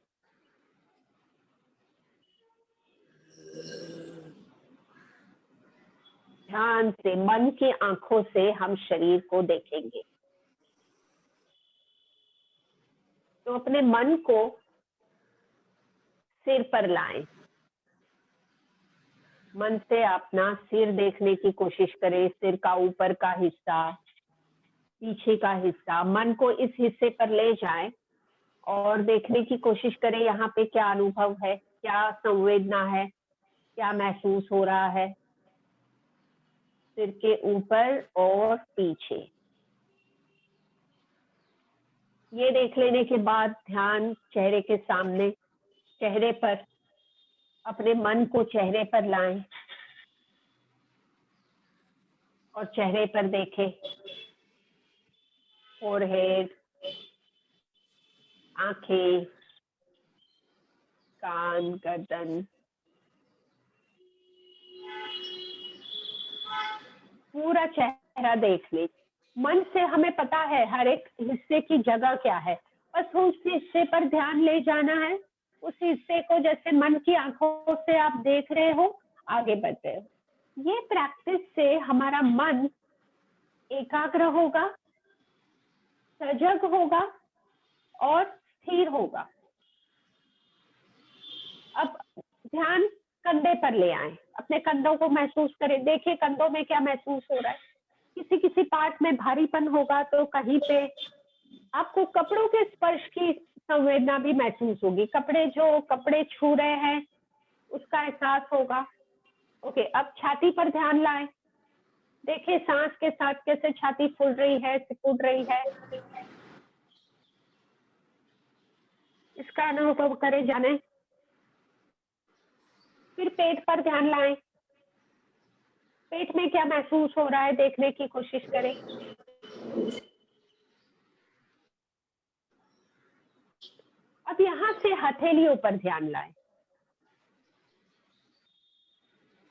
ध्यान से मन की आंखों से हम शरीर को देखेंगे, तो अपने मन को सिर पर लाएं। मन से अपना सिर देखने की कोशिश करें, सिर का ऊपर का हिस्सा, पीछे का हिस्सा, मन को इस हिस्से पर ले जाएं और देखने की कोशिश करें यहाँ पे क्या अनुभव है, क्या संवेदना है, क्या महसूस हो रहा है सिर के ऊपर और पीछे। ये देख लेने के बाद ध्यान चेहरे के सामने, चेहरे पर अपने मन को चेहरे पर लाएं और चेहरे पर देखें, फोरहेड, आंखें, कान, गर्दन, पूरा चेहरा देख ले। मन से हमें पता है हर एक हिस्से की जगह क्या है, बस उस हिस्से पर ध्यान ले जाना है। उस हिस्से को जैसे मन की आंखों से आप देख रहे हो, आगे बढ़ रहे हो। ये प्रैक्टिस से हमारा मन एकाग्र होगा, सजग होगा और स्थिर होगा। अब ध्यान कंधे पर ले आए, अपने कंधों को महसूस करें, देखिए कंधों में क्या महसूस हो रहा है। किसी किसी पार्ट में भारीपन होगा तो कहीं पे आपको कपड़ों के स्पर्श की संवेदना भी महसूस होगी, कपड़े छू रहे हैं उसका एहसास होगा। ओके, अब छाती पर ध्यान लाएं, देखिए सांस के साथ कैसे छाती फूल रही है, सिकुड़ रही है, इसका अनुभव करें, जाने। फिर पेट पर ध्यान लाएं, पेट में क्या महसूस हो रहा है देखने की कोशिश करें। अब यहाँ से हथेलियों पर ध्यान लाएं,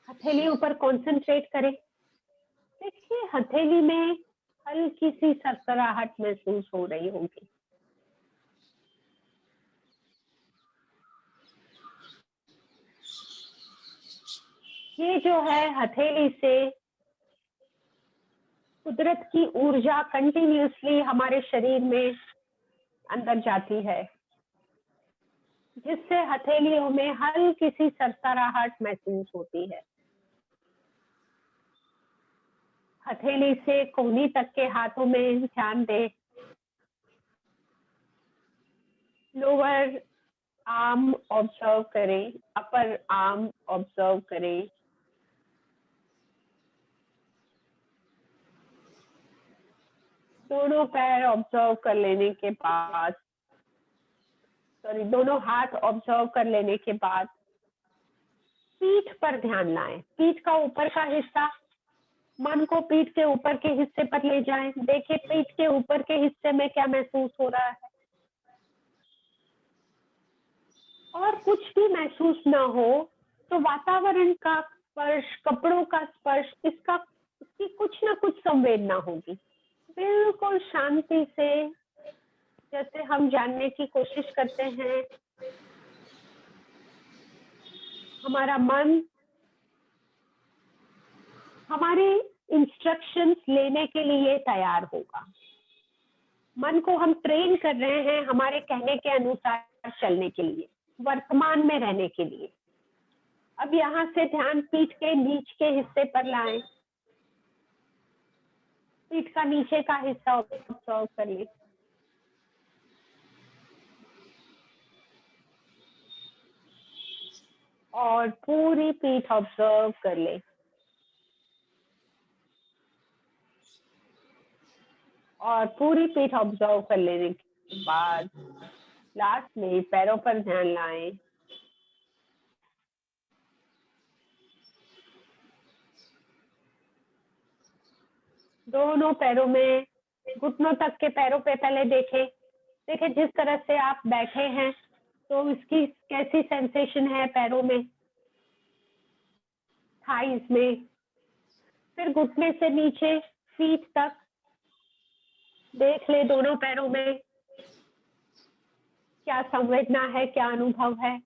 हथेलियों पर कंसंट्रेट करें। देखिए हथेली में हल्की सी सरसराहट महसूस हो रही होगी। ये जो है हथेली से कुदरत की ऊर्जा कंटिन्यूसली हमारे शरीर में अंदर जाती है, जिससे हथेलियों में हल्की सी सरसराहट महसूस होती है। हथेली से कोहनी तक के हाथों में ध्यान दें। लोअर आर्म ऑब्जर्व करें, अपर आर्म ऑब्जर्व करें। दोनों पैर ऑब्जर्व कर लेने के बाद, दोनों हाथ ऑब्जर्व कर लेने के बाद पीठ पर ध्यान लाएं। पीठ का ऊपर का हिस्सा, मन को पीठ के ऊपर के हिस्से पर ले जाएं। देखिए पीठ के ऊपर के हिस्से में क्या महसूस हो रहा है। और कुछ भी महसूस ना हो तो वातावरण का स्पर्श, कपड़ों का स्पर्श, इसकी कुछ ना कुछ संवेदना होगी। बिल्कुल शांति से, जैसे हम जानने की कोशिश करते हैं, हमारा मन हमारे इंस्ट्रक्शंस लेने के लिए तैयार होगा। मन को हम ट्रेन कर रहे हैं हमारे कहने के अनुसार चलने के लिए, वर्तमान में रहने के लिए। अब यहाँ से ध्यान पीठ के नीचे के हिस्से पर लाएं। पीठ का नीचे का हिस्सा ऑब्जर्व कर लें। और पूरी पीठ ऑब्जर्व कर ले। और पूरी पीठ ऑब्जर्व कर लेने के बाद लास्ट में पैरों पर ध्यान लाएं। दोनों पैरों में, घुटनों तक के पैरों पे पहले देखें। जिस तरह से आप बैठे हैं तो इसकी कैसी सेंसेशन है पैरों में, थाइस में। फिर घुटने से नीचे फीट तक देख ले, दोनों पैरों में क्या संवेदना है, क्या अनुभव है।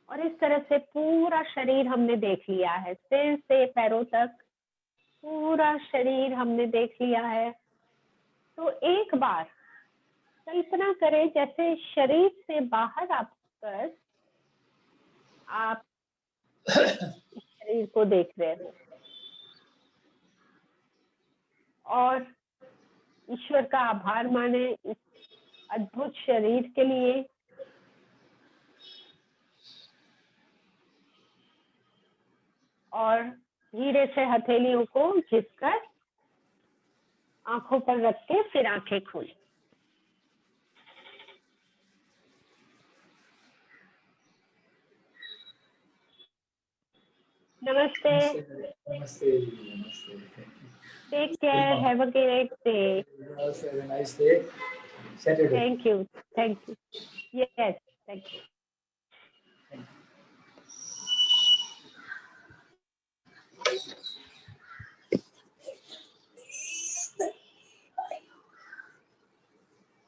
और इस तरह से पूरा शरीर हमने देख लिया है, सिर से पैरों तक पूरा शरीर हमने देख लिया है। तो एक बार कल्पना करें जैसे शरीर से बाहर आकर आप शरीर को देख रहे हो और ईश्वर का आभार माने इस अद्भुत शरीर के लिए। और धीरे से हथेलियों को घिसकर आंखों पर रख के फिर आंखें खोलें। नमस्ते। Namaste. Namaste. Take care. Have a great day. Also have a nice day. Saturday. Thank you. Thank you. Yes, thank you.